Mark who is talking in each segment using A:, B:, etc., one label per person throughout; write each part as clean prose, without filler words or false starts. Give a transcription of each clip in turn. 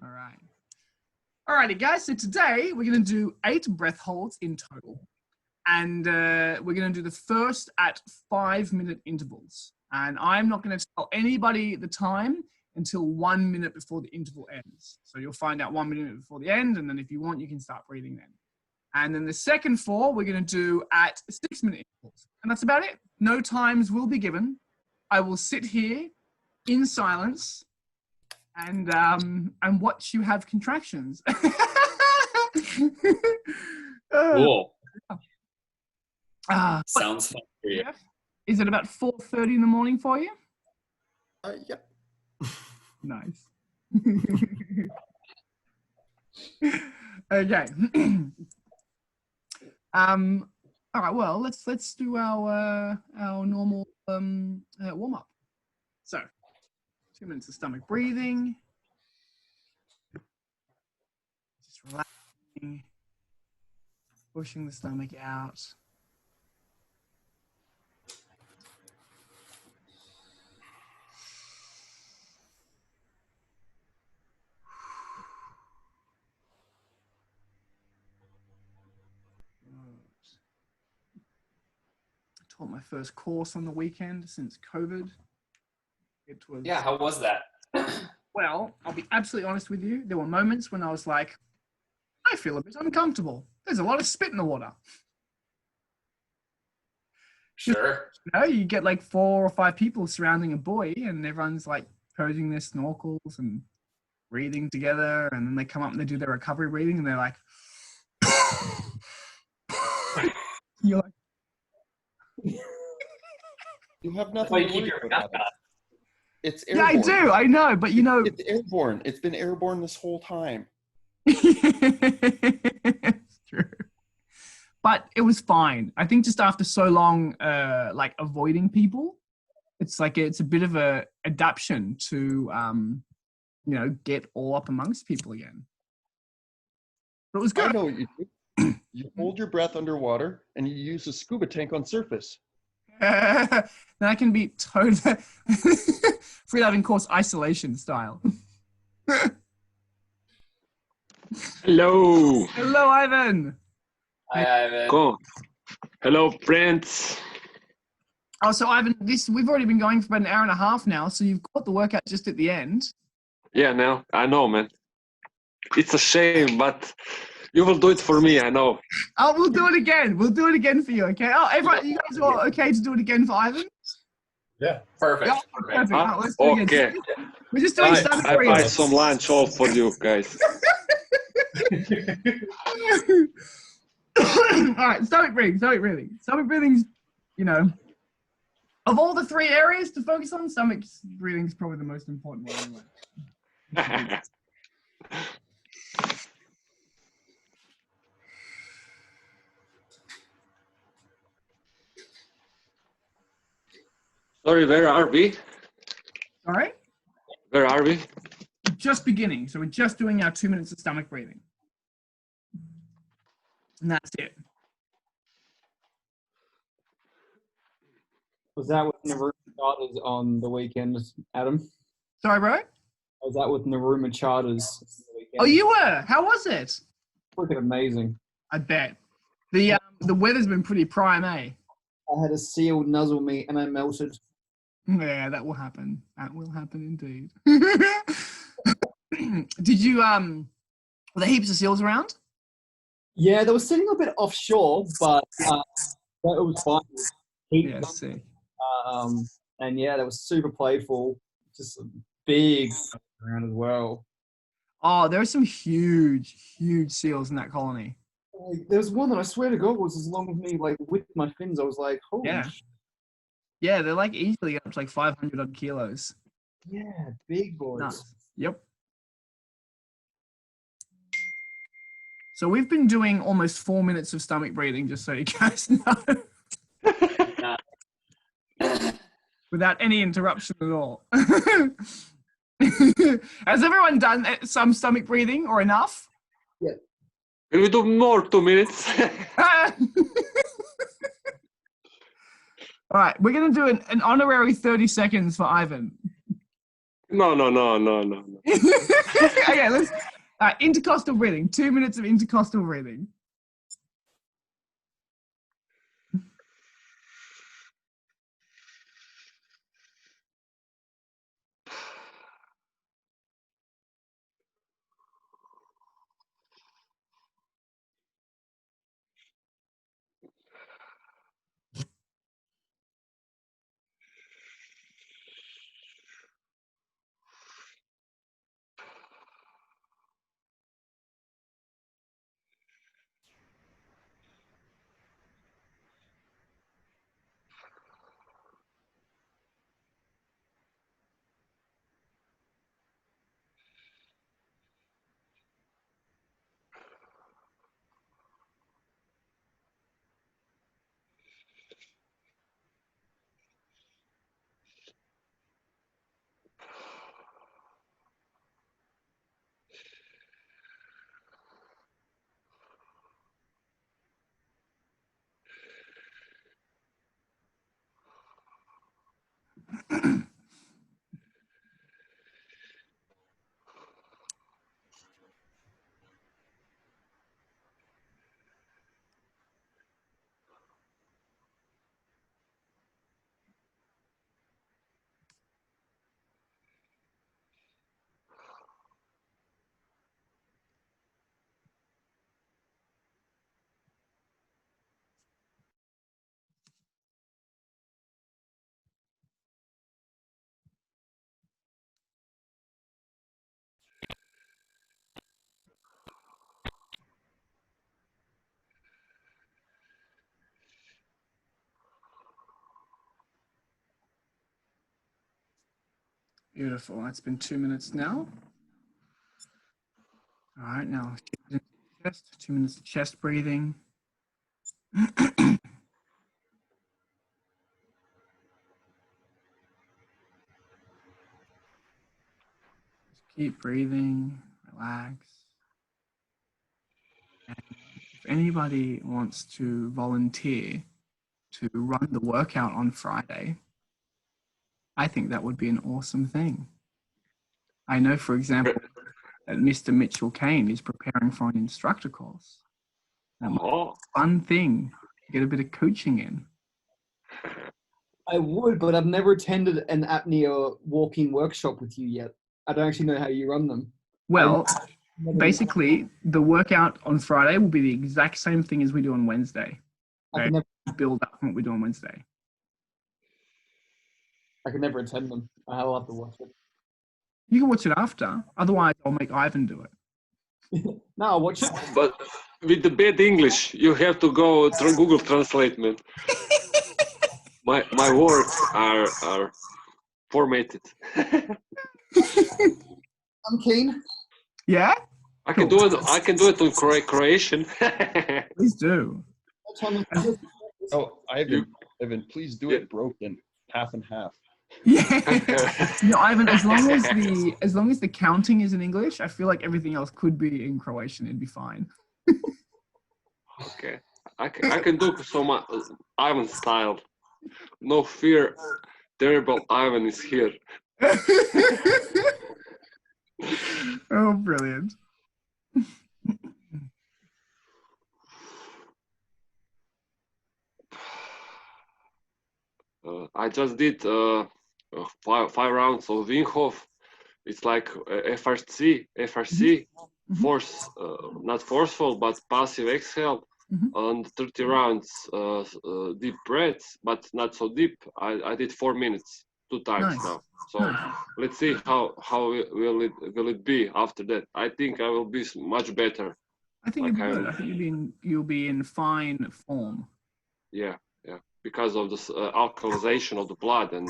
A: All right. Alrighty, guys. So today we're going to do 8 breath holds in total. And we're going to do the first at 5-minute intervals. And I'm not going to tell anybody the time until 1 minute before the interval ends. So you'll find out 1 minute before the end. And then if you want, you can start breathing then. And then the second 4, we're going to do at 6-minute intervals. And that's about it. No times will be given. I will sit here in silence and watch you have contractions.
B: Cool.
A: Sounds
B: fun for you.
A: Is it about 4:30 in the morning for you?
C: Yep.
A: Nice. Okay. All right. Well, let's do our normal warm up. So, 2 minutes of stomach breathing. Just relaxing, pushing the stomach out. Taught my first course on the weekend since COVID. It was,
B: Yeah, how was that?
A: well, I'll be absolutely honest with you. There were moments when I was like, I feel a bit uncomfortable. There's a lot of spit in the water.
B: Sure.
A: You know, you get like 4 or 5 people surrounding a buoy and everyone's like posing their snorkels and breathing together. And then they come up and they do their recovery breathing and they're like, you're like,
C: You have nothing
B: Well, you
C: to
B: keep
C: worry
B: your
C: about.
B: mouth
C: It's
A: yeah,
C: airborne.
A: I do. I know, but you know.
C: It's airborne. It's been airborne this whole time.
A: It's true. But it was fine. I think just after so long, like avoiding people, it's like it's a bit of a adaptation to, get all up amongst people again. But it was good.
C: I know what you do. You hold your breath underwater and you use a scuba tank on surface.
A: Then I can be totally freediving course isolation style.
D: Hello.
A: Hello, Ivan.
B: Hi, Ivan.
D: Cool. Hello, friends.
A: Oh, so Ivan, we've already been going for about an hour and a half now, so you've got the workout just at the end.
D: Yeah, now I know, man. It's a shame, but you will do it for me, I know.
A: Oh, we'll do it again. We'll do it again for you, okay? Oh, everyone, you guys are okay to do it again for Ivan?
E: Yeah.
B: Perfect.
A: Yeah, perfect.
D: Huh?
A: Let's do it again.
D: Okay.
A: We're just doing stomach
D: I buy
A: breathing.
D: some lunch all for you guys.
A: All right, stomach breathing. Stomach breathing's, of all the 3 areas to focus on, stomach breathing is probably the most important one anyway.
D: Sorry, where are we?
A: All right?
D: Where are we?
A: Just beginning. So we're just doing our 2 minutes of stomach breathing. And that's it.
E: Was that with Naruma Charters on the weekend, Adam?
A: Sorry, bro?
E: Was that with Naruma Charters on the weekend?
A: Oh, you were? How was it?
E: Freaking amazing.
A: I bet. The weather's been pretty prime, eh?
E: I had a seal nuzzle me and I melted.
A: Yeah, that will happen. That will happen indeed. Did you, were there heaps of seals around?
E: Yeah, they were sitting a bit offshore, but it was fine.
A: Yeah, see.
E: And yeah, they were super playful. Just big around as well.
A: Oh, there are some huge seals in that colony.
E: Like, there was one that I swear to God was as long as me, like with my fins. I was like, holy
A: Yeah. Yeah, they're like easily up to like 500 odd kilos.
E: yeah, big boys.
A: Nuts. Yep. So we've been doing almost 4 minutes of stomach breathing, just so you guys know. Without any interruption at all. Has everyone done some stomach breathing or enough?
E: Yeah.
D: Can we do more 2 minutes?
A: All right, we're going to do an honorary 30 seconds for Ivan.
D: No.
A: Okay, let's intercostal breathing. 2 minutes of intercostal breathing. Beautiful. That's been 2 minutes now. All right, now chest. 2 minutes of chest breathing. Just keep breathing, relax. And if anybody wants to volunteer to run the workout on Friday, I think that would be an awesome thing. I know, for example, that Mr. Mitchell Kane is preparing for an instructor course. That might be a fun thing to get a bit of coaching in.
E: I would, but I've never attended an apnea walking workshop with you yet. I don't actually know how you run them.
A: Well, basically, the workout on Friday will be the exact same thing as we do on Wednesday.
E: I could never,
A: Build up from what we do on Wednesday.
E: I could never attend them. I'll have to watch it.
A: You can watch it after. Otherwise, I'll make Ivan do it.
E: No, I'll watch it.
D: But with the bad English, you have to go through Google Translate, man. My words are formatted.
E: I'm keen.
A: Yeah?
D: I can do it. I can do it on Croatian.
A: Please do.
C: Oh, Ivan, please do it broken, half and half.
A: Yeah. No, Ivan, as long as the counting is in English, I feel like everything else could be in Croatian. It'd be fine.
D: Okay, I can do so much Ivan style. No fear, terrible Ivan is here.
A: Oh, brilliant.
D: I just did 5 rounds of Wim Hof. It's like FRC, force, not forceful, but passive exhale, and 30 rounds deep breaths, but not so deep. I did 4 minutes, 2 times now. So let's see how will it be after that. I think I will be much better.
A: I think you'll be good. I think you'll be in fine form.
D: Yeah, because of this alkalization of the blood and.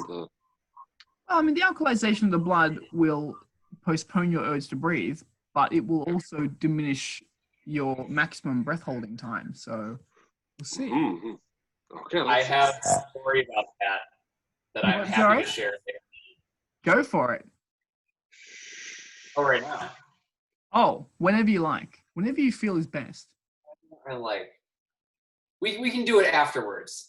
A: I mean, the alkalization of the blood will postpone your urge to breathe, but it will also diminish your maximum breath holding time. So we'll see.
D: Mm-hmm. Okay.
B: I have a story about that I'm happy to share.
A: Go for it.
B: Oh, right now.
A: Oh, whenever you like. Whenever you feel is best.
B: I like. We can do it afterwards.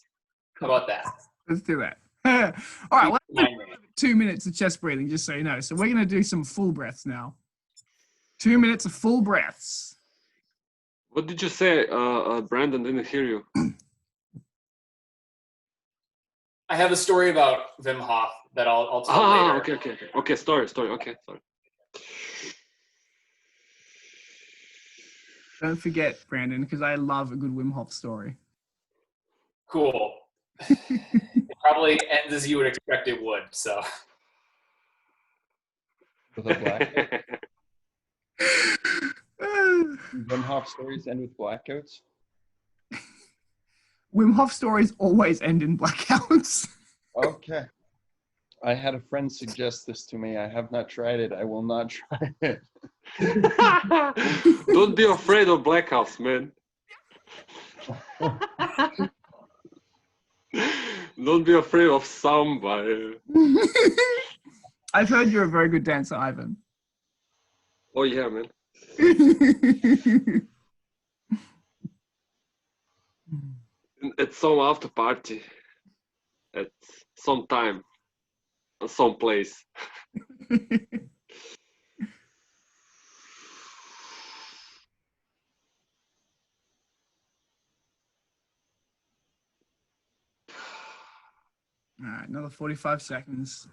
B: How about that?
A: Let's do that. All right, well,
B: My man.
A: 2 minutes of chest breathing, just so you know. So we're going to do some full breaths now. 2 minutes of full breaths.
D: What did you say, Brandon? Didn't hear you.
B: I have a story about Wim Hof that I'll tell later.
D: Okay. Story. Okay, sorry.
A: Don't forget, Brandon, because I love a good Wim Hof story.
B: Cool. It probably ends as you would expect it would. So.
C: With a black. Wim Hof stories end with blackouts.
A: Wim Hof stories always end in blackouts.
C: Okay. I had a friend suggest this to me. I have not tried it. I will not try it.
D: Don't be afraid of blackouts, man. Don't be afraid of somebody.
A: I've heard you're a very good dancer, Ivan.
D: Oh yeah, man. At some after party, at some time, at some place.
A: All right, another 45 seconds.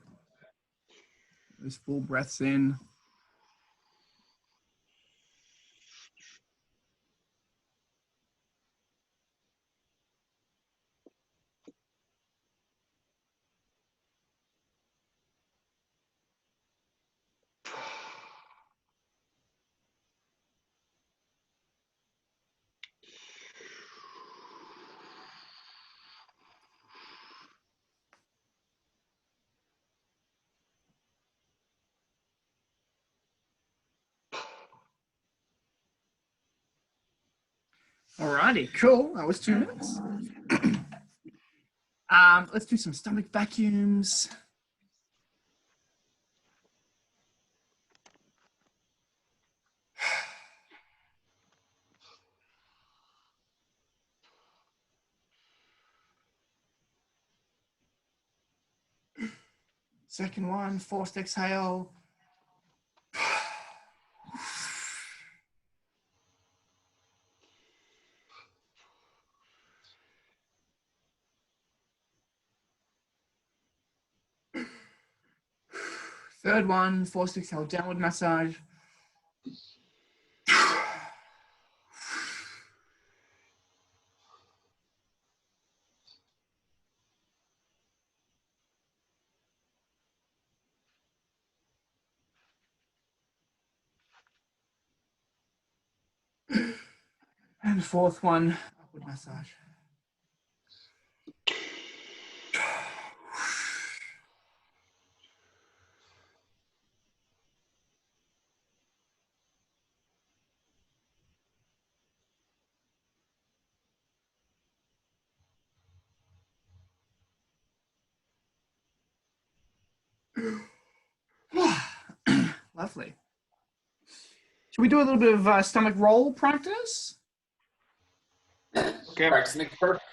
A: Those full breaths in. Alrighty, cool. That was 2 minutes. Let's do some stomach vacuums. Second one, forced exhale. Third one, forced exhale, downward massage. And fourth one, upward massage. Lovely. Should we do a little bit of stomach roll practice?
B: Okay. Practice makes perfect.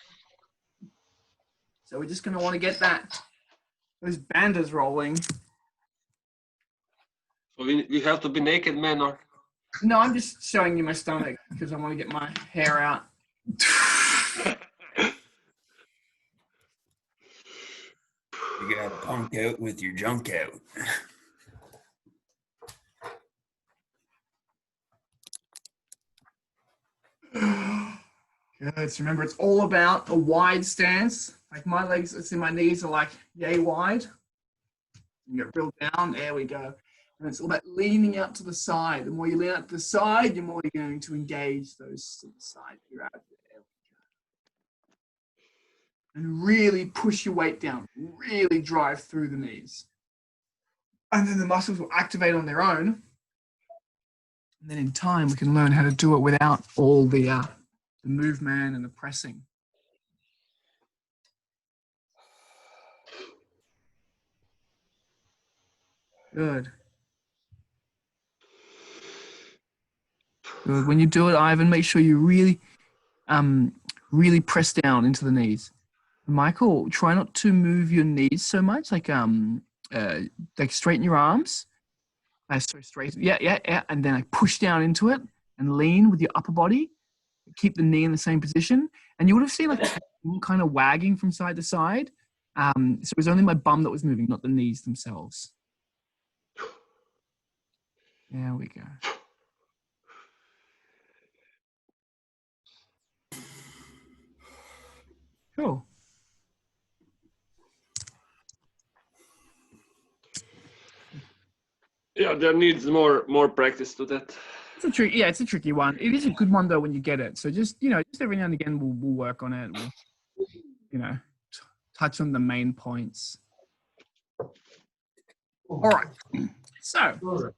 A: So we're just going to want to get those bandas rolling.
D: So we have to be naked, man, or?
A: No, I'm just showing you my stomach because I want to get my hair out.
F: You gotta punk out with your junk out.
A: Good. So remember, it's all about a wide stance. Like my legs, let's see, my knees are like yay wide. You get real down. There we go. And it's all about leaning out to the side. The more you lean out to the side, the more you're going to engage those side grabs. There we go. And really push your weight down. Really drive through the knees. And then the muscles will activate on their own. And then in time, we can learn how to do it without all the movement and the pressing. Good. Good. When you do it, Ivan, make sure you really press down into the knees. Michael, try not to move your knees so much. Like straighten your arms. So straight. Yeah. And then push down into it and lean with your upper body. Keep the knee in the same position. And you would have seen like kind of wagging from side to side. So it was only my bum that was moving, not the knees themselves. There we go. Cool.
D: Yeah, there needs more practice to that.
A: It's a tricky one. It is a good one though when you get it. So just every now and again we'll work on it. We'll touch on the main points. All right. So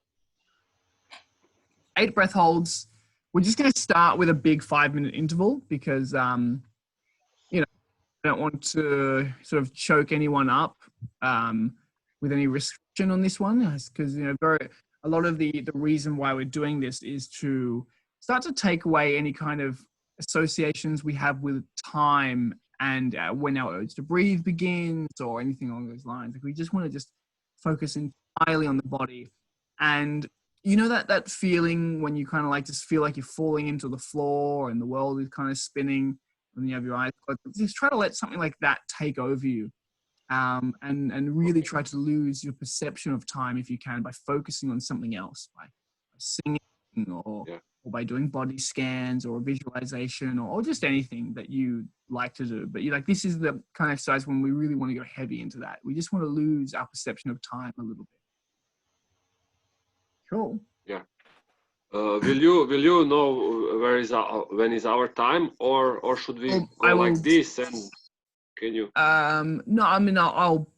A: 8 breath holds. We're just going to start with a big 5-minute interval because I don't want to sort of choke anyone up with any restriction on this one, because a lot of the reason why we're doing this is to start to take away any kind of associations we have with time and when our urge to breathe begins or anything along those lines. Like we just want to just focus entirely on the body. And that feeling when you kind of like just feel like you're falling into the floor and the world is kind of spinning when you have your eyes closed. Just try to let something like that take over you. And really try to lose your perception of time if you can by focusing on something else, by singing or by doing body scans or visualization or just anything that you like to do. But this is the kind of exercise when we really want to go heavy into that. We just want to lose our perception of time a little bit. Cool.
D: Yeah. Will you know when is our time, or should we go like this? And can you?
A: No, I mean I'll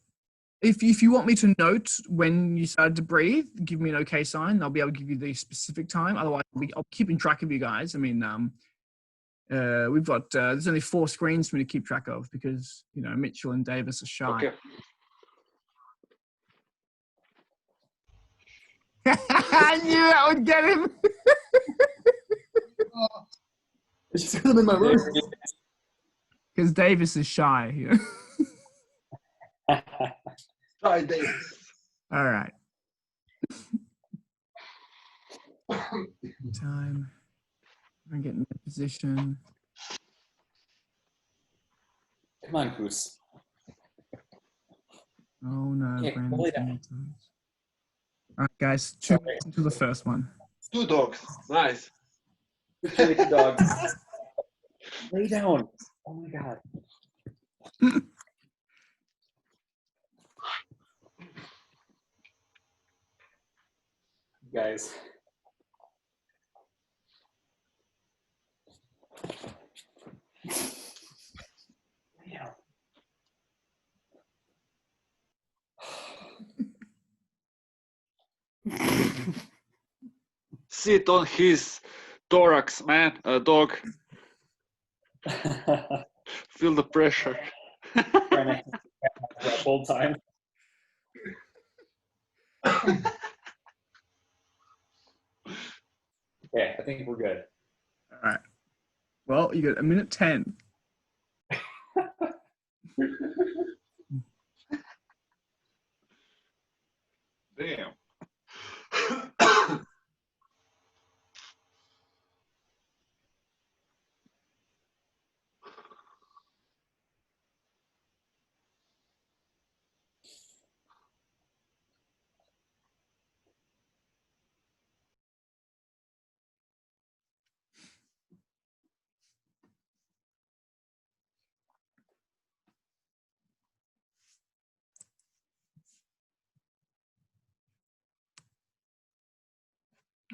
A: if you want me to note when you started to breathe, give me an okay sign. I'll be able to give you the specific time. Otherwise, I'll be keeping track of you guys. I mean, we've got there's only 4 screens for me to keep track of because Mitchell and Davis are shy.
D: Okay.
A: I knew that would get him.
E: It's just because I'm in my room.
A: Because Davis is shy.
C: Hi, Davis.
A: All right. Time. I'm getting the position.
G: Come on, Goose.
A: Oh no,
G: Okay,
A: Brandon.
G: lay down.
A: All right, guys. 2 minutes into the first one.
C: 2 dogs.
D: Nice.
G: Good dog. Lay down. Oh my god. Guys. Yeah.
D: Sit on his thorax, man. Dog. Feel the pressure.
G: Trying to full time. Okay, I think we're good.
A: All right. Well, you got 1:10.
C: Damn.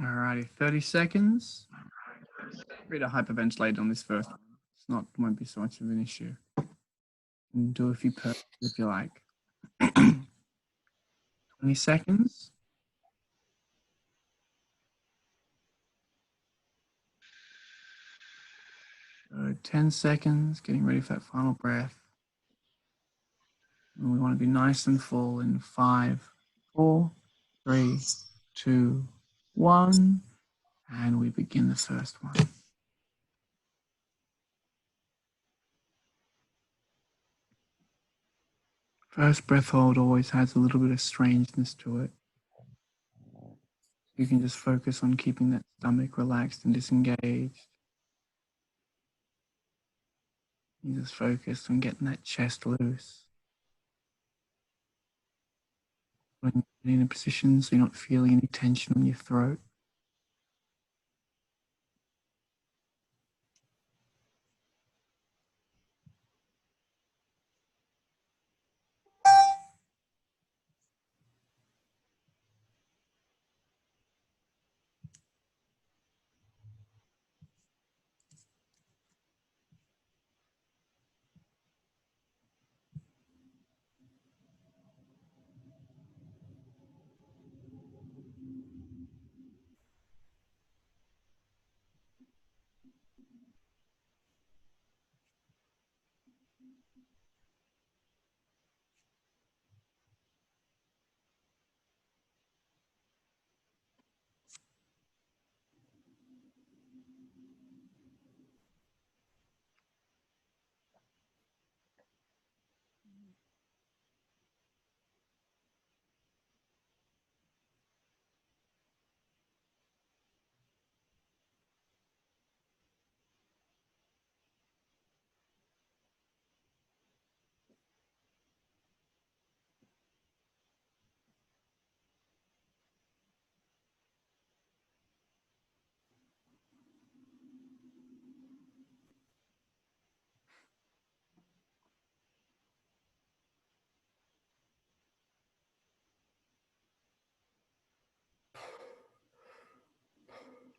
A: All righty, 30 seconds. Read a hyperventilate on this first one. Won't be so much of an issue. And do a few purrs if you like. 20 seconds. 10 seconds, getting ready for that final breath. And we want to be nice and full in 5, 4, 3, 2, 1. And we begin the first one. First breath hold always has a little bit of strangeness to it. You can just focus on keeping that stomach relaxed and disengaged. You just focus on getting that chest loose. When you're in a position so you're not feeling any tension on your throat.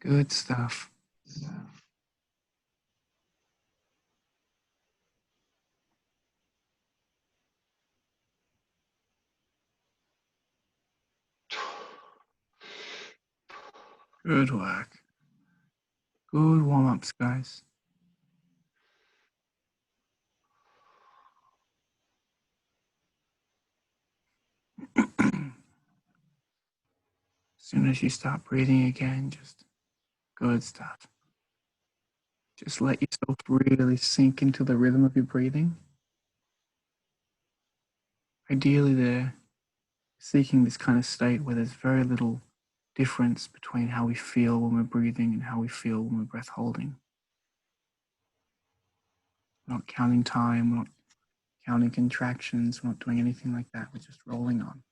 A: Good stuff. Good work. Good warm-ups, guys. As soon as you start breathing again, just good stuff. Just let yourself really sink into the rhythm of your breathing. Ideally, they're seeking this kind of state where there's very little difference between how we feel when we're breathing and how we feel when we're breath holding. We're not counting time, we're not counting contractions, we're not doing anything like that. We're just rolling on.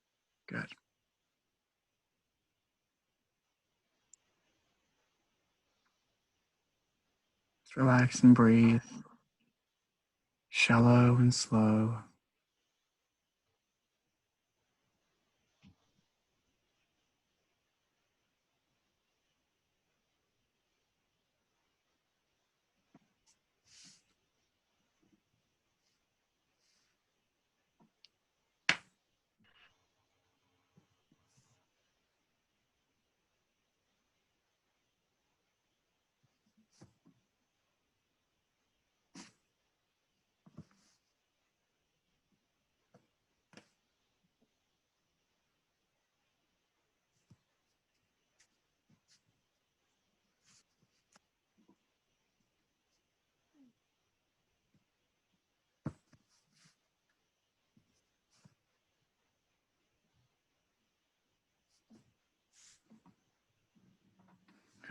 A: Good. Just relax and breathe. Shallow and slow.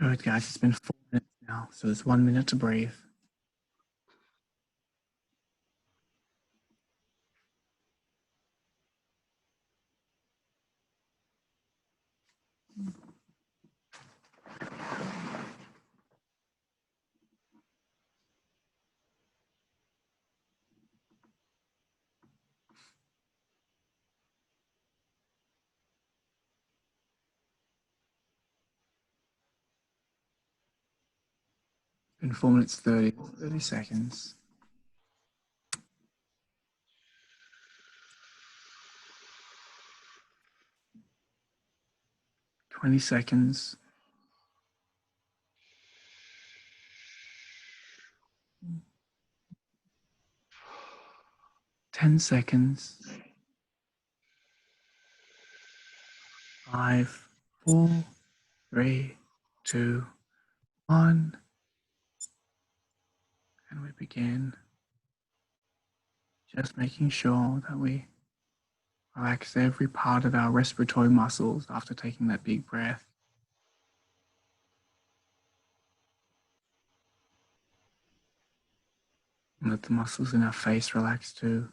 A: Good, guys. It's been 4 minutes now, so there's 1 minute to breathe. In 4 minutes 30 seconds. 20 seconds. 10 seconds. 5, 4, 3, 2, 1. And we begin. Just making sure that we Relax every part of our respiratory muscles after taking that big breath. And let the muscles in our face relax too.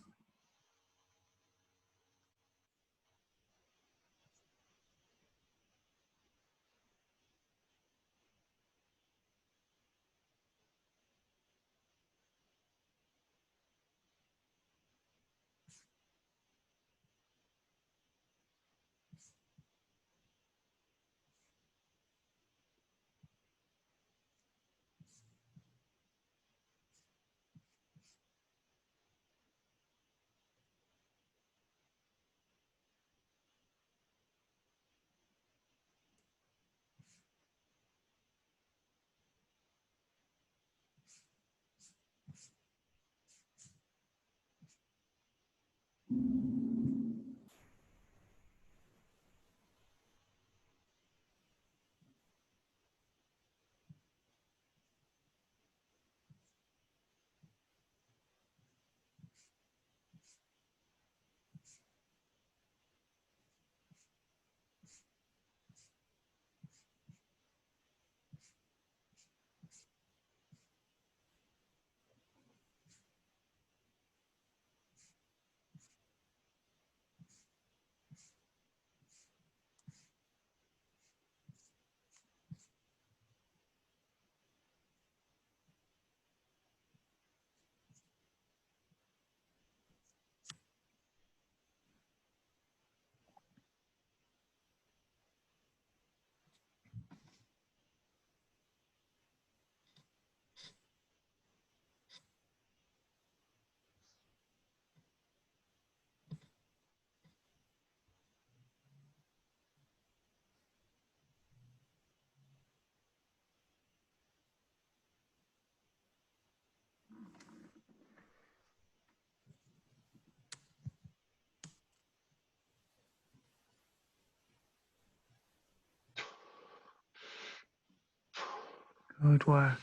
A: Good work.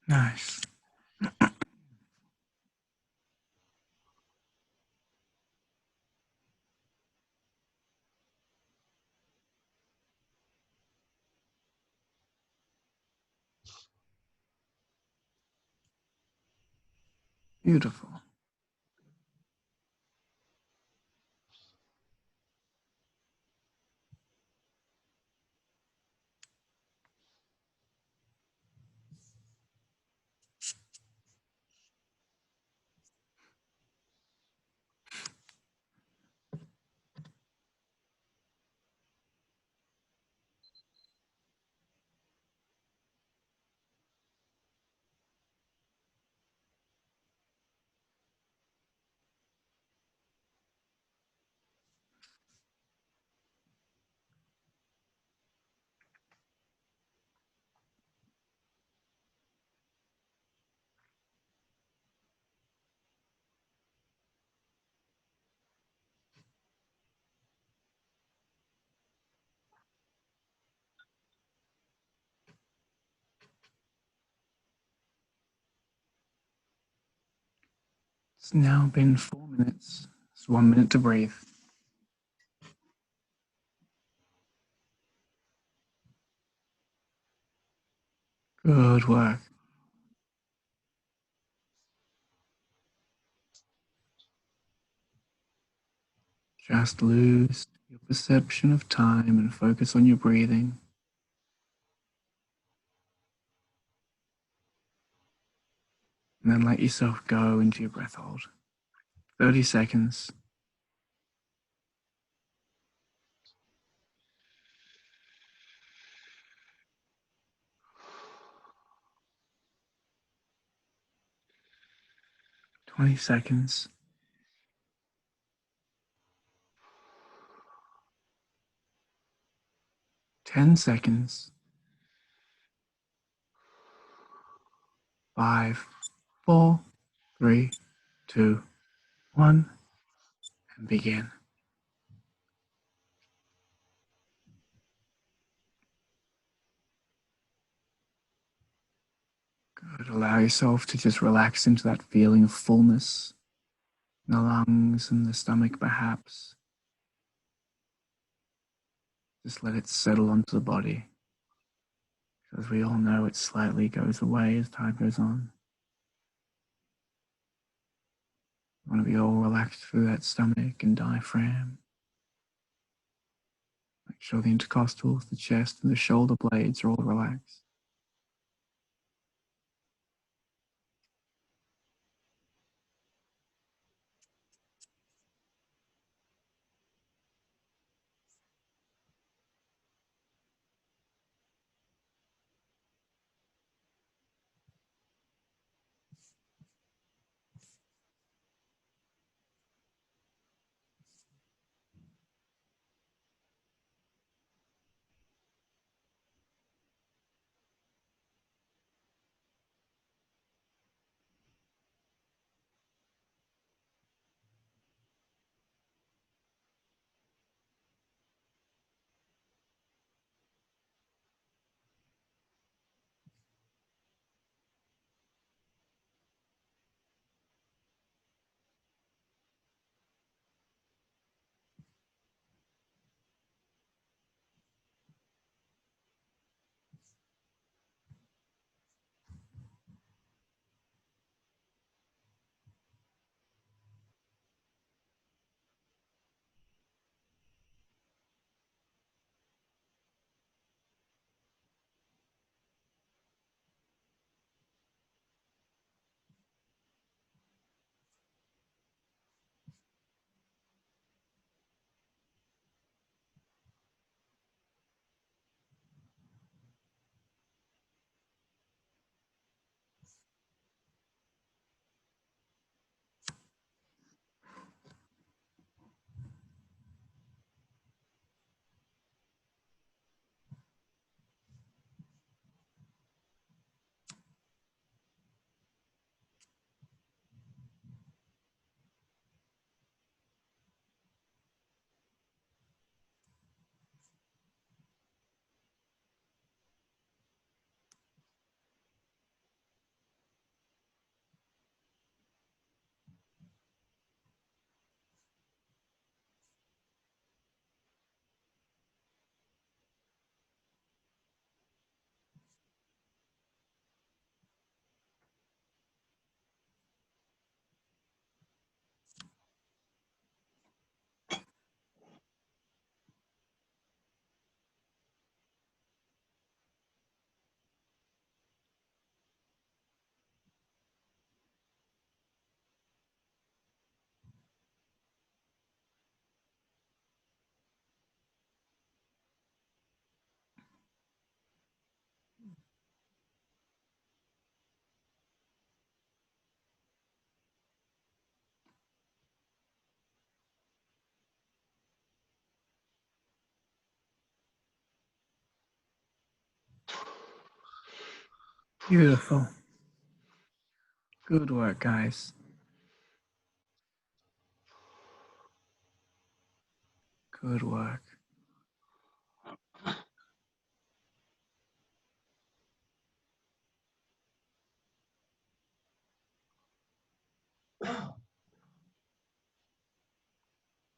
A: Nice. Beautiful. It's now been 4 minutes. It's 1 minute to breathe. Good work. Just lose your perception of time and focus on your breathing. And then let yourself go into your breath hold. 30 seconds. Twenty seconds. 10 seconds. 5, 4, 3, 2, 1, and begin. But allow yourself to just relax into that feeling of fullness in the lungs and the stomach, perhaps. Just let it settle onto the body. As we all know, it slightly goes away as time goes on. You want to be all relaxed through that stomach and diaphragm. Make sure the intercostals, the chest, and the shoulder blades are all relaxed. Beautiful. Good work, guys. Good work.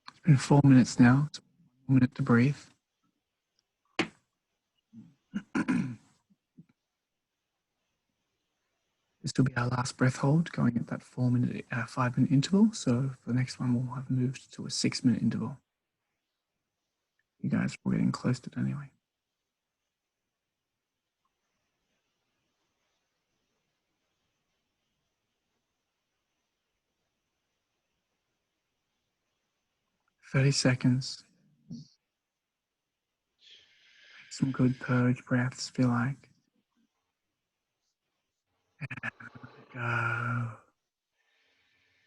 A: It's been 4 minutes now. It's 1 minute to breathe. This will be our last breath hold, going at that 5 minute interval. So for the next one, we'll have moved to a 6 minute interval. You guys are getting close to it anyway. "30 seconds. Some good purge breaths, feel like. And let it go.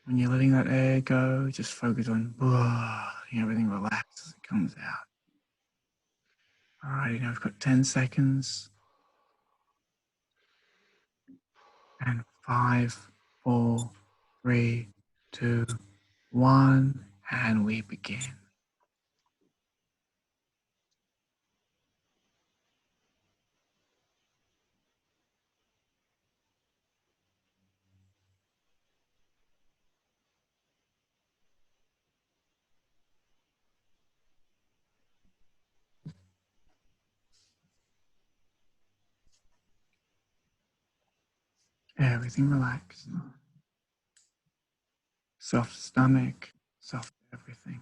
A: When you're letting that air go, just focus on letting everything relax as it comes out. Alrighty, now we've got 10 seconds. And 5, 4, 3, 2, 1, and we begin. Everything relaxed. Soft stomach, soft everything.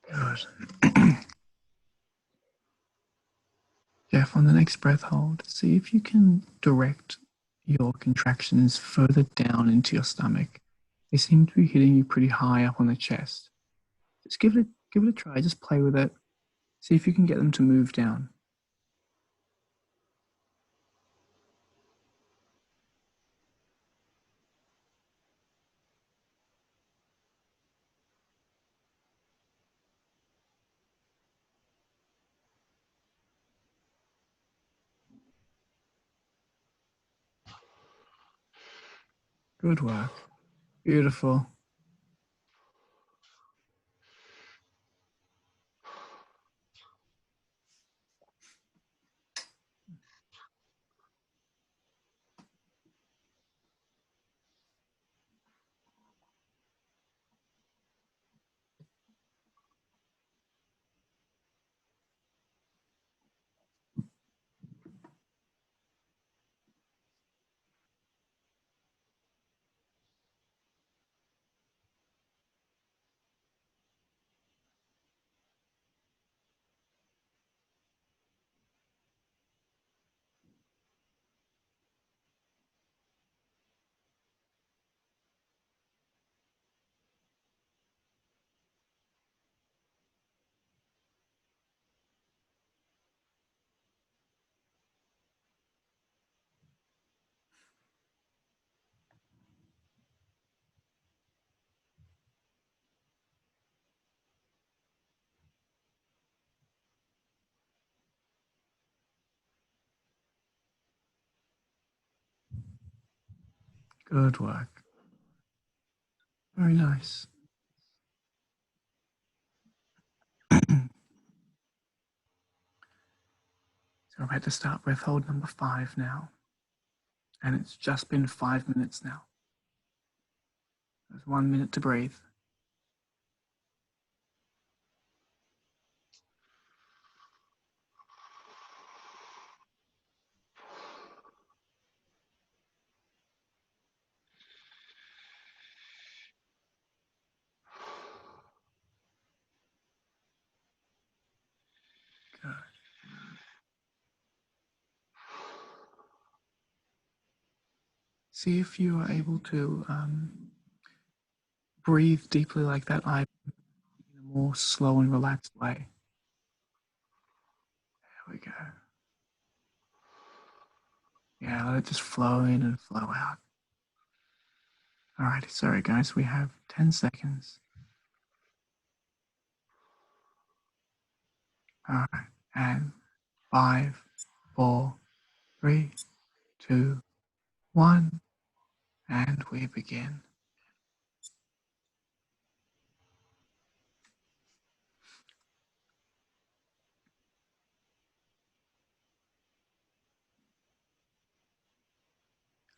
A: Good. Jeff, on the next breath hold, see if you can direct your contractions further down into your stomach. They seem to be hitting you pretty high up on the chest. Just give it a try. Just play with it. See if you can get them to move down. Good work. Beautiful. Good work. Very nice. So we're about to start breath hold number 5 now. And it's just been 5 minutes now. There's 1 minute to breathe. See if you are able to breathe deeply like that, in a more slow and relaxed way. There we go. Yeah, let it just flow in and flow out. All right, sorry guys, we have 10 seconds. All right, and 5, 4, 3, 2, 1, and we begin.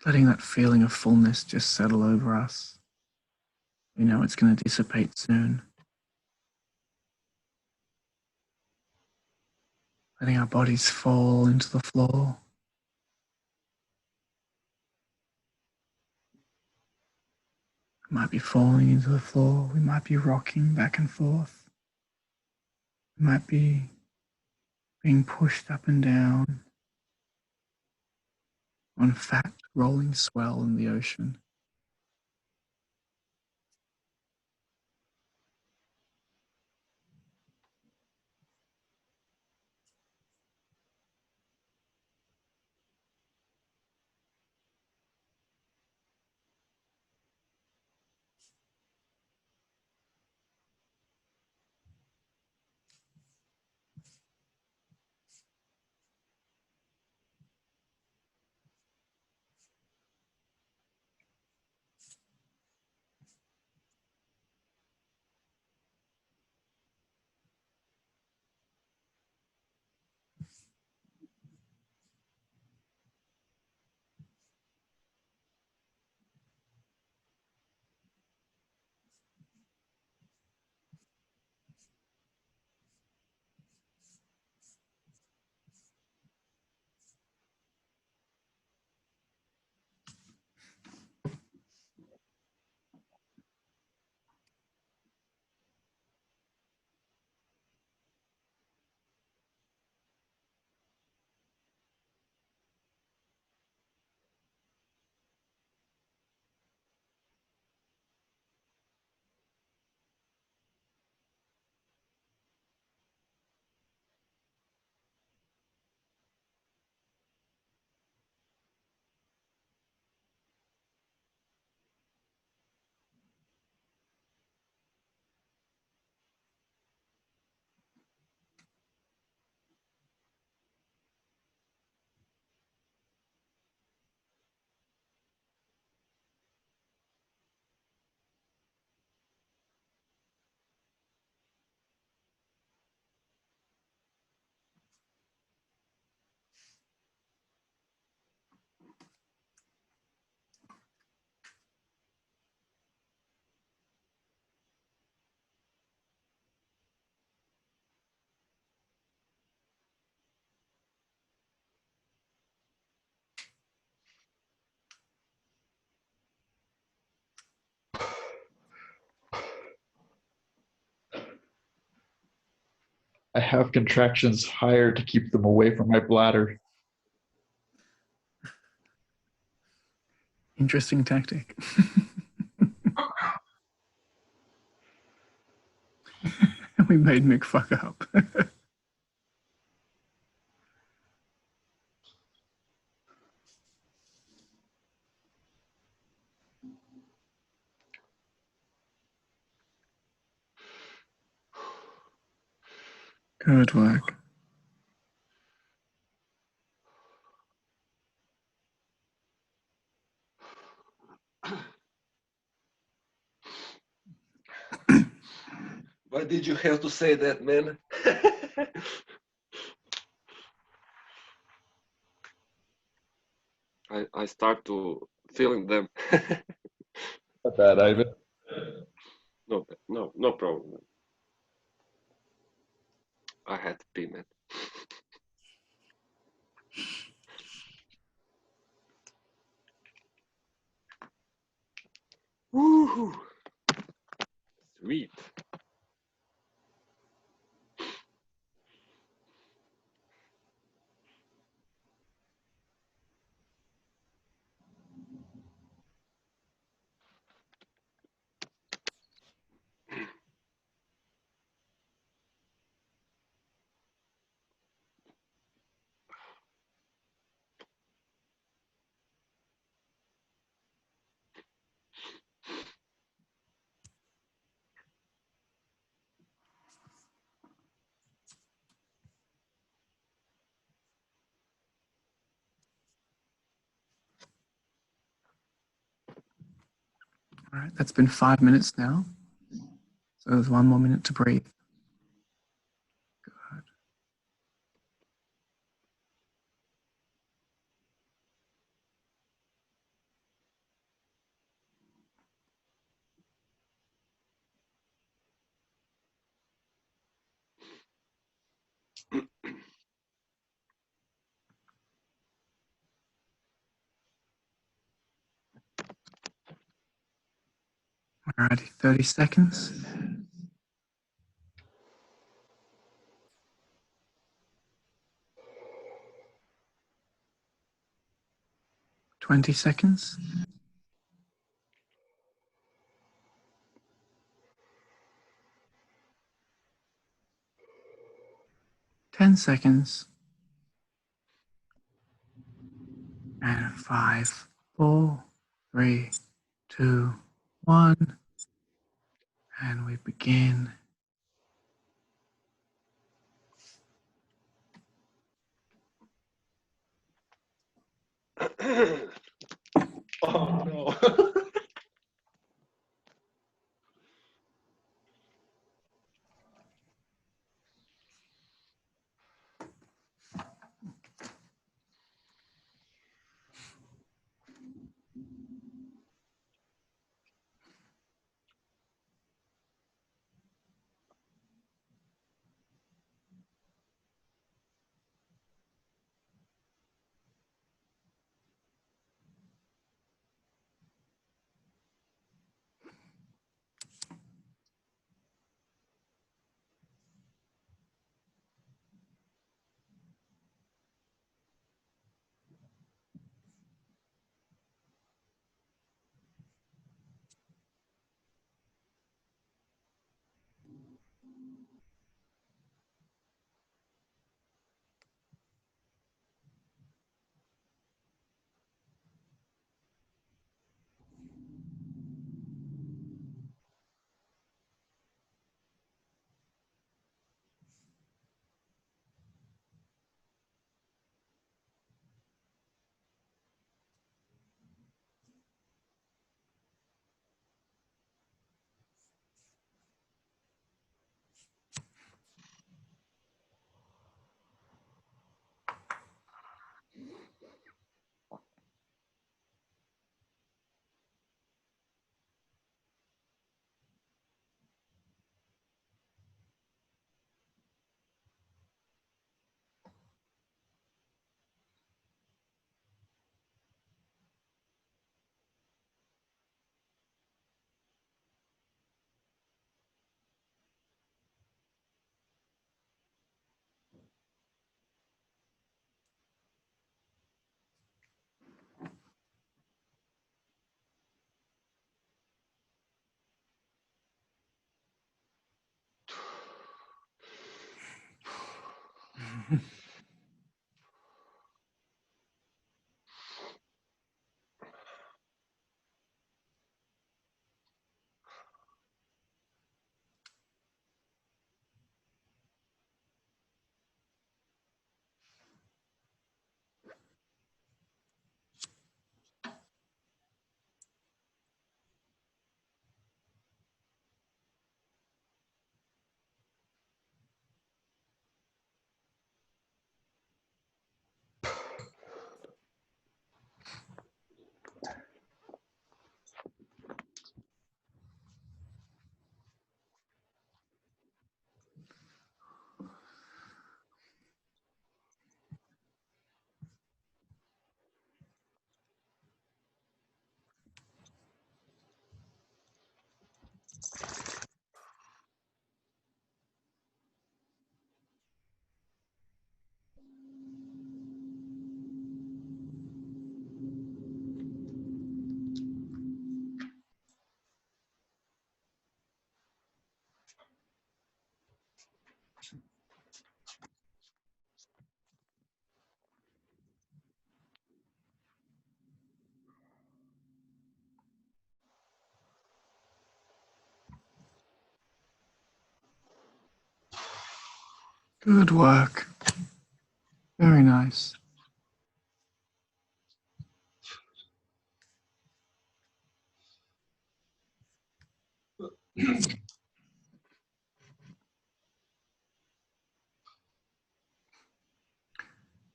A: Letting that feeling of fullness just settle over us. We know it's going to dissipate soon. Letting our bodies fall into the floor. We might be falling into the floor. We might be rocking back and forth. We might be being pushed up and down on fat rolling swell in the ocean.
H: I have contractions higher to keep them away from my bladder.
A: Interesting tactic. We made Mick fuck up. Good work.
D: Why did you have to say that, man? I start to feeling them.
H: Not bad, Ivan.
D: No problem. I had to pee, man. Woohoo! Sweet.
A: All right, that's been 5 minutes now. So there's 1 more minute to breathe. Good. All righty, 30 seconds. 20 seconds. 10 seconds. And 5, 4, 3, 2, 1. And we begin.
C: Oh no.
A: Good work. Very nice.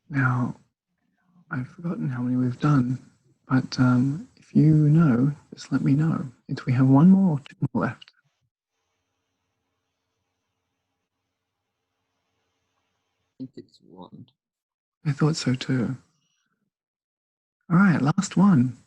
A: Now, I've forgotten how many we've done, but if you know, just let me know. We have one more or two more left.
E: I think it's one.
A: I thought so too. All right, last one.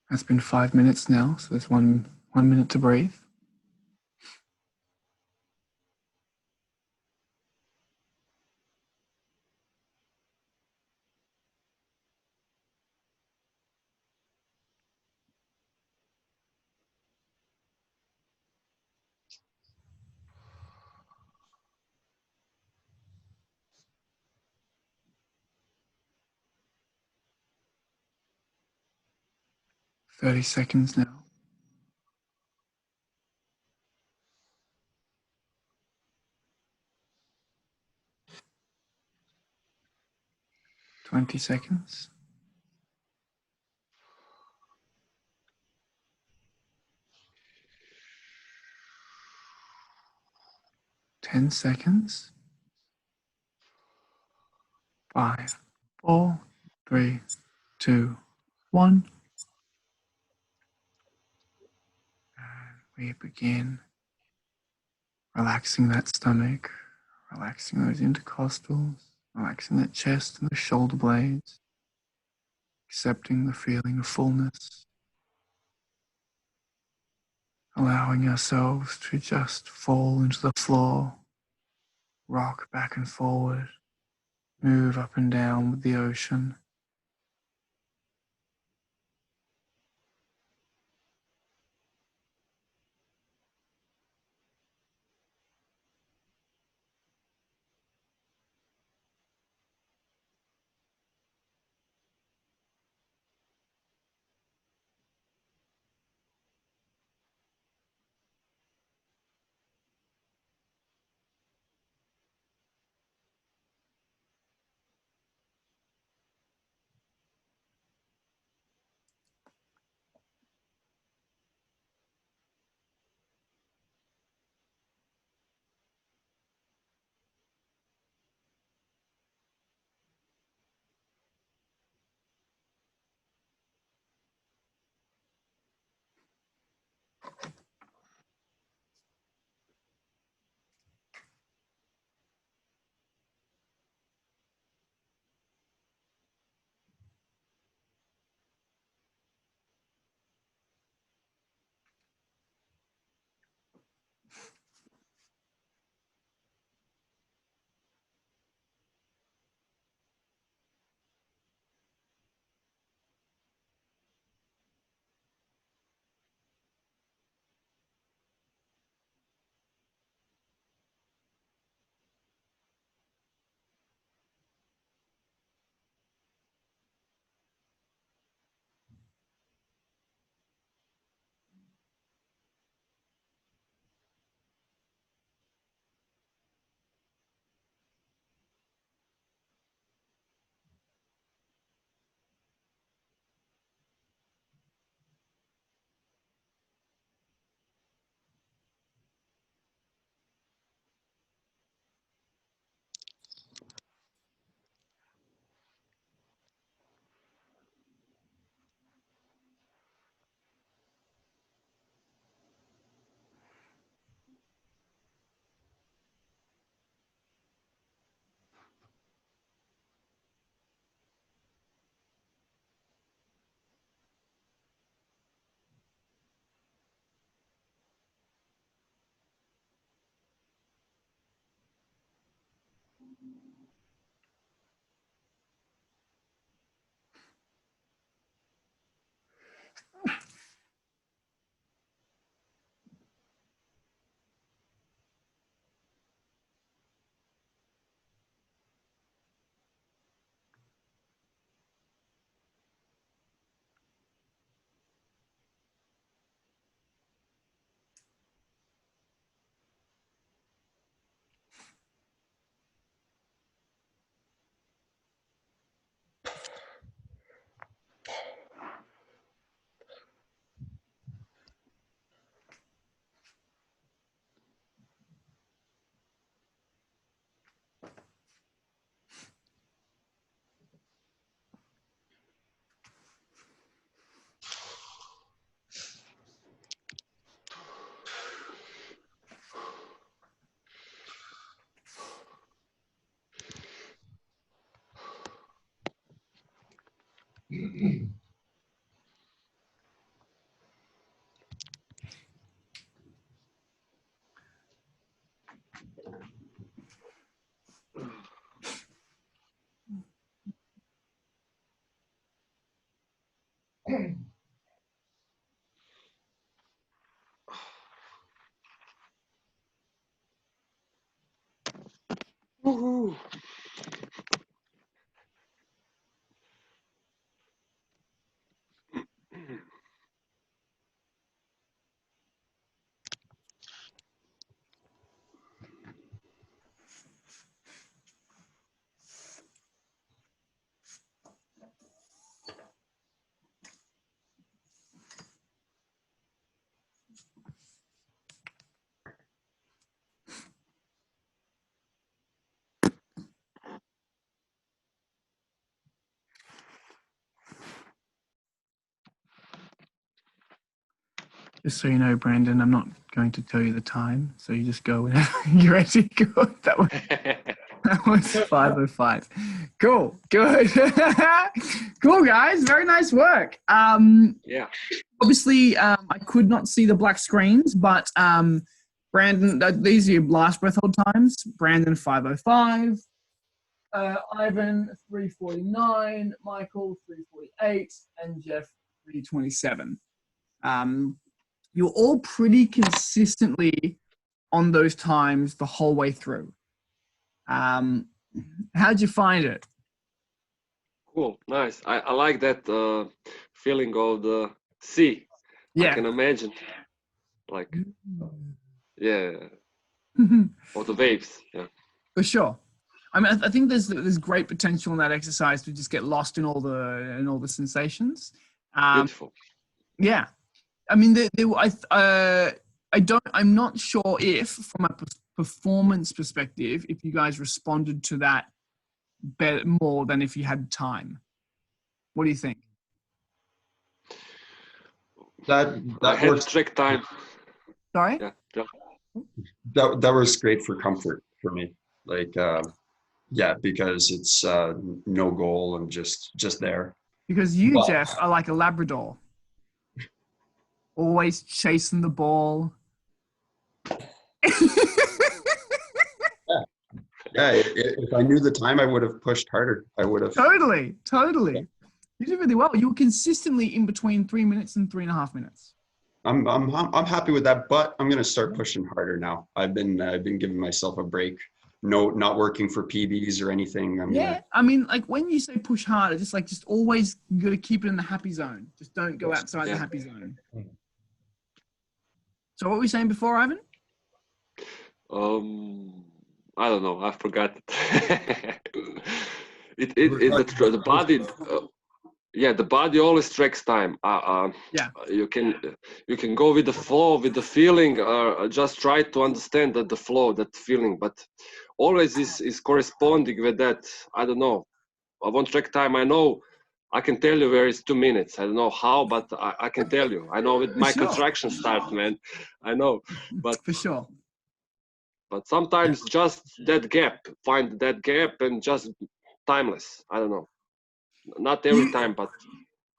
A: It's been 5 minutes now, so there's one minute to breathe. Thirty seconds now. 20 seconds. 10 seconds. 5, 4, 3, 2, 1. And we begin relaxing that stomach, relaxing those intercostals, relaxing that chest and the shoulder blades, accepting the feeling of fullness, allowing ourselves to just fall into the floor, rock back and forward, move up and down with the ocean.
D: Woohoo.
A: Just so you know, Brandon, I'm not going to tell you the time, so you just go whenever you're ready to go. That was 5:05. Cool, good, cool, guys. Very nice work.
D: Yeah.
A: Obviously, I could not see the black screens, but Brandon, these are your last breath hold times. Brandon 5:05, Ivan 3:49, Michael 3:48, and Jeff 3:27. You're all pretty consistently on those times the whole way through. How'd you find it?
D: Cool. Nice. I like that feeling of the sea. I can imagine. Like, yeah, or the waves. Yeah.
A: For sure. I mean, I think there's great potential in that exercise to just get lost in all the sensations.
D: Beautiful.
A: Yeah. I mean, I'm not sure if, from a performance perspective, if you guys responded to that better, more than if you had time. What do you think?
D: I
C: That
D: had
C: works.
D: strict time.
A: Sorry?
D: Yeah.
C: That was great for comfort for me. Like, yeah, because it's no goal and just there.
A: Because you,
C: But-
A: Jeff, are like a Labrador. Always chasing the ball.
C: Yeah, if I knew the time, I would have pushed harder. I would have.
A: Totally. You did really well. You were consistently in between 3 minutes and 3.5 minutes.
C: I'm happy with that, but I'm gonna start pushing harder now. I've been giving myself a break. No, not working for PBs or anything.
A: I mean, like when you say push harder, just always you got to keep it in the happy zone. Just don't go outside the happy zone. So what were we saying before, Ivan?
D: I don't know. I forgot. The body. The body always tracks time. You can go with the flow, with the feeling, just try to understand the flow, that feeling, but always is corresponding with that. I don't know. I won't track time. I know. I can tell you where it's 2 minutes. I don't know how, but I can tell you. I know with my contraction start, man. I know, but
A: for sure.
D: But sometimes just that gap, find that gap and just timeless. I don't know. Not every time, but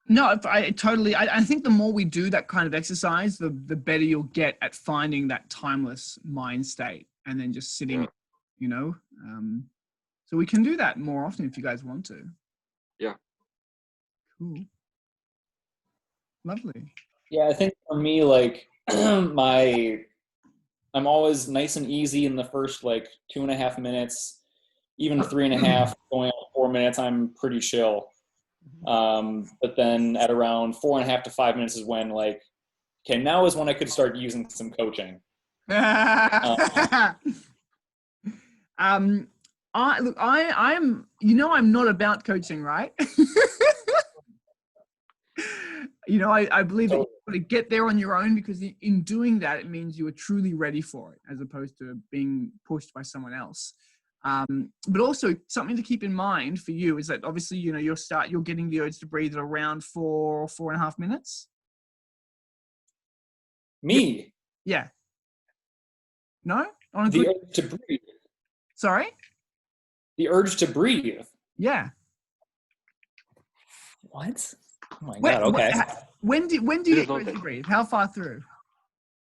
A: no, I totally. I think the more we do that kind of exercise, the better you'll get at finding that timeless mind state, and then just sitting, you know. So we can do that more often if you guys want to.
D: Yeah.
A: Cool. Lovely.
G: Yeah, I think for me, like I'm always nice and easy in the first like 2.5 minutes, even 3.5, going on 4 minutes, I'm pretty chill. But then at around 4.5 to 5 minutes is when like, okay, now is when I could start using some coaching.
A: I'm I'm not about coaching, right? I believe that you've got to get there on your own, because in doing that, it means you are truly ready for it, as opposed to being pushed by someone else. But also something to keep in mind for you is that obviously, you're getting the urge to breathe at around 4.5 minutes.
G: Me?
A: Yeah. No?
G: The urge to breathe.
A: Sorry?
G: The urge to breathe.
A: Yeah.
G: What? Oh my
A: When,
G: god. Okay.
A: when do you
D: It
A: get
D: is not
A: ready to breathe? How far through?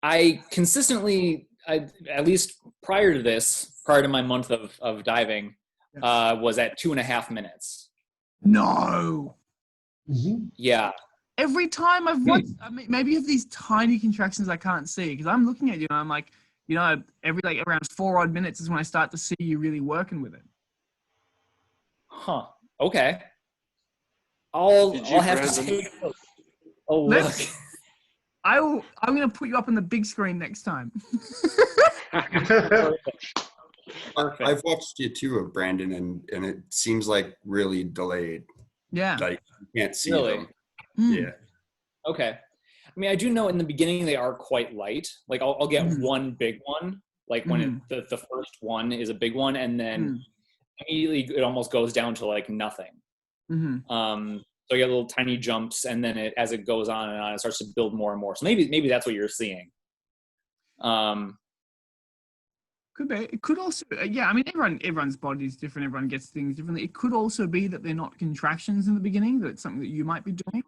G: I consistently, at least prior to this, prior to my month of diving, was at 2.5 minutes.
A: No.
G: Yeah.
A: Every time I've watched, I mean, maybe you have these tiny contractions I can't see because I'm looking at you and I'm like, every like around 4 odd minutes is when I start to see you really working with it.
G: Huh. Okay. I'll
D: GG,
G: have to
D: Brandon.
G: take a look.
A: Let's- I'm going to put you up on the big screen next time.
G: Perfect.
C: I've watched you too of Brandon, and it seems like really delayed.
A: Yeah.
C: Like you can't see
G: Really?
C: them.
A: Mm.
C: Yeah.
G: Okay. I mean, I do know in the beginning they are quite light. Like I'll get
A: Mhm.
G: one big one, like when the first one is a big one, and then immediately it almost goes down to like nothing.
A: Mm-hmm.
G: So you get little tiny jumps, and then as it goes on and on, it starts to build more and more. So maybe that's what you're seeing.
A: Could be. It could also, yeah. I mean, everyone's body is different. Everyone gets things differently. It could also be that they're not contractions in the beginning. That it's something that you might be doing,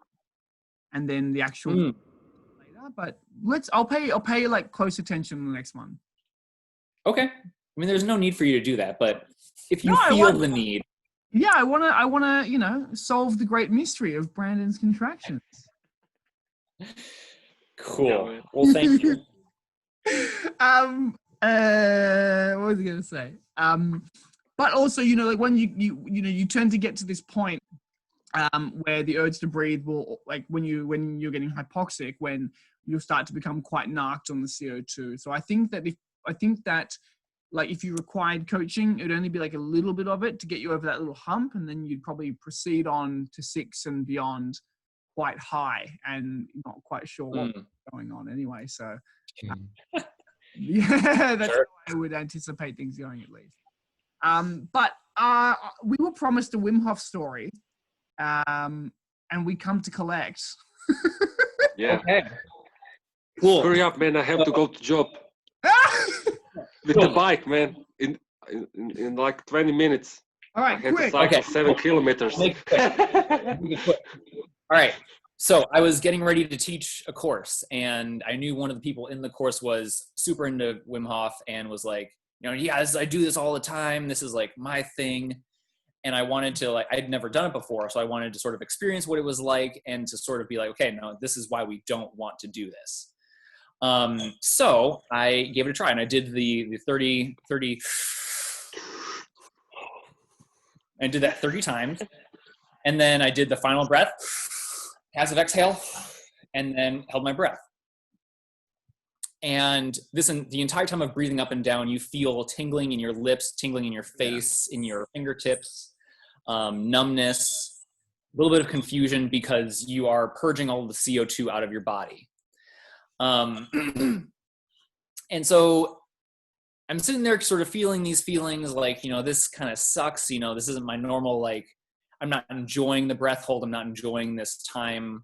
A: and then the actual later. But I'll pay like close attention in the next one.
G: Okay. I mean, there's no need for you to do that, but if you
A: No,
G: feel the need,
A: yeah, I wanna solve the great mystery of Brandon's contractions.
G: cool.
D: Yeah,
G: Well, thank you.
A: What was I gonna say? But also, like when you tend to get to this point, where the urge to breathe will, like when you're getting hypoxic, when you'll start to become quite narked on the CO2. So I think that like if you required coaching, it would only be like a little bit of it to get you over that little hump, and then you'd probably proceed on to 6 and beyond quite high, and not quite sure what's going on anyway. So yeah, that's
G: Sure.
A: how I would anticipate things going at least. But we were promised a Wim Hof story, and we come to collect.
D: Yeah.
G: Okay. Cool.
D: Hurry up, man. I have to go to job with the bike, man. In like 20 minutes.
A: All
D: I
A: right,
D: had to
A: quick.
D: cycle
G: Okay.
D: 7 kilometers.
G: Make it quick. All right. So I was getting ready to teach a course, and I knew one of the people in the course was super into Wim Hof and was like, yeah, I do this all the time. This is like my thing. And I wanted to, like, I'd never done it before. So I wanted to sort of experience what it was like and to sort of be like, okay, no, this is why we don't want to do this. So I gave it a try, and I did the 30, and did that 30 times. And then I did the final breath, passive exhale, and then held my breath. And the entire time of breathing up and down, you feel tingling in your lips, tingling in your face, in your fingertips, numbness, a little bit of confusion because you are purging all of the CO2 out of your body. And so I'm sitting there sort of feeling these feelings like, this kind of sucks. This isn't my normal, like, I'm not enjoying the breath hold. I'm not enjoying this time.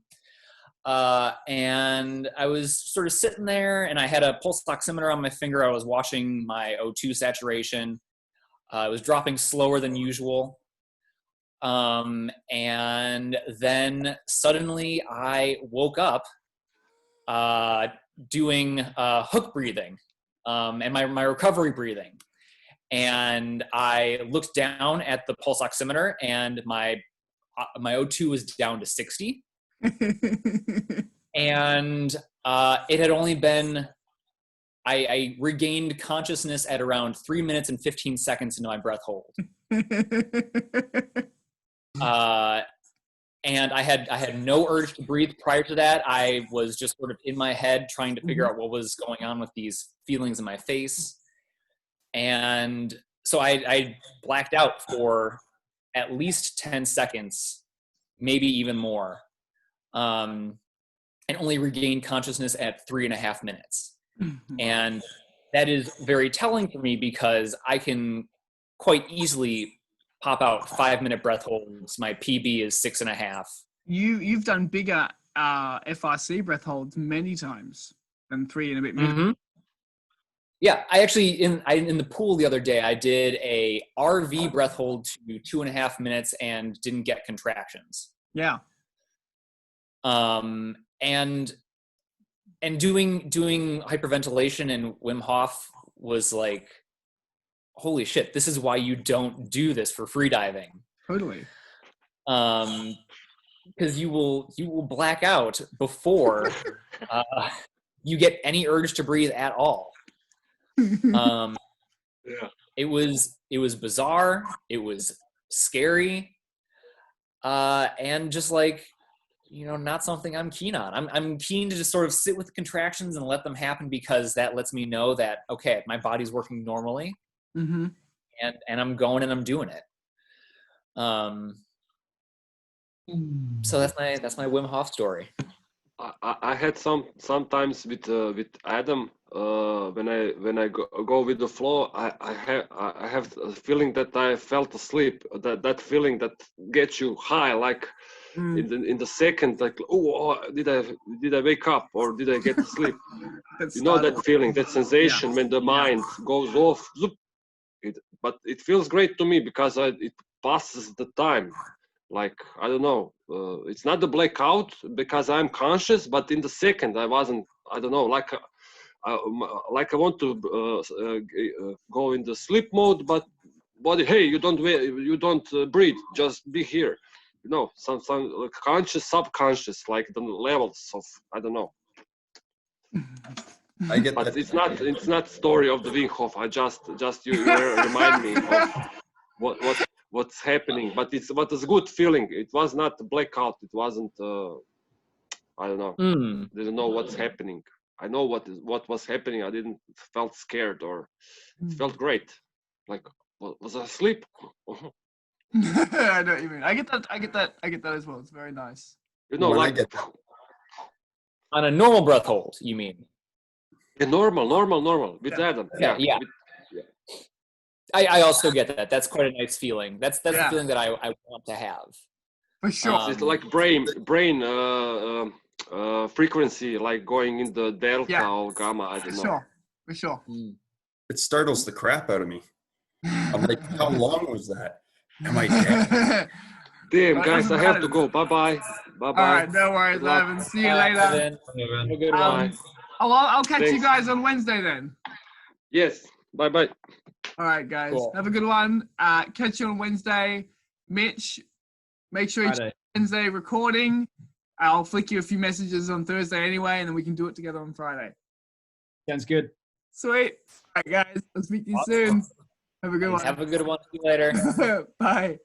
G: And I was sort of sitting there, and I had a pulse oximeter on my finger. I was watching my O2 saturation. It was dropping slower than usual. And then suddenly I woke up doing hook breathing and my recovery breathing. And I looked down at the pulse oximeter, and my O2 was down to 60. And it had only been, I regained consciousness at around 3 minutes and 15 seconds into my breath hold. And I had no urge to breathe prior to that. I was just sort of in my head trying to figure out what was going on with these feelings in my face. And so I blacked out for at least 10 seconds, maybe even more. And only regained consciousness at 3.5 minutes. And that is very telling for me because I can quite easily pop out 5-minute breath holds. My PB is 6.5.
A: You've done bigger FRC breath holds many times than 3 and a bit minutes.
G: Yeah, I actually in the pool the other day I did a RV breath hold to 2.5 minutes and didn't get contractions.
A: Yeah.
G: And doing hyperventilation and Wim Hof was like, holy shit, this is why you don't do this for free diving.
A: Totally.
G: Because you will black out before you get any urge to breathe at all.
D: Yeah.
G: It was bizarre. It was scary, and just like, not something I'm keen on. I'm keen to just sort of sit with the contractions and let them happen, because that lets me know that, okay, my body's working normally,
A: Mm-hmm.
G: and I'm going and I'm doing it. So that's my Wim Hof story.
D: I had sometimes with Adam, when I go with the flow, I have a feeling that I felt asleep. That feeling that gets you high, like in the second, like, did I wake up or did I get to sleep? You know that feeling, that sensation when the mind goes off. Zoop, but it feels great to me because it passes the time. Like, I don't know, it's not the blackout because I'm conscious, but in the second I wasn't, I don't know, like I want to go in the sleep mode, but body, hey, you don't breathe, just be here. Some conscious, subconscious, like the levels of, I don't know.
C: I get
D: But
C: that.
D: it's not story of the Wim Hof. I just you remind me of what's happening. But it was a good feeling. It was not a blackout. It wasn't. I don't know. Didn't know what's happening. I know what was happening. I didn't felt scared or it felt great. Like, was I asleep?
A: I know what you mean. I get that as well. It's very nice.
C: When
D: like
C: I get that.
G: On a normal breath hold, you mean?
D: Yeah, normal with Adam.
G: Yeah. I also get that. That's quite a nice feeling. That's the feeling that I want to have.
A: For sure.
D: It's like brain frequency, like going in the delta or gamma. I don't know.
A: For sure.
C: It startles the crap out of me. I'm like, how long was that? Am I dead?
D: Damn, guys, I have to go. Bye-bye.
A: All right, no worries, Ivan. See you later.
G: Have a good one.
A: I'll catch you
D: Thanks.
A: guys on Wednesday then.
D: Yes. Bye-bye.
A: All right, guys.
G: Cool.
A: Have a good one. Catch you on Wednesday. Mitch, make sure you check Wednesday recording. I'll flick you a few messages on Thursday anyway, and then we can do it together on Friday.
E: Sounds good.
A: Sweet. All right, guys. I'll speak to you soon. Have a good one.
G: Have a good one. See you later.
A: Bye.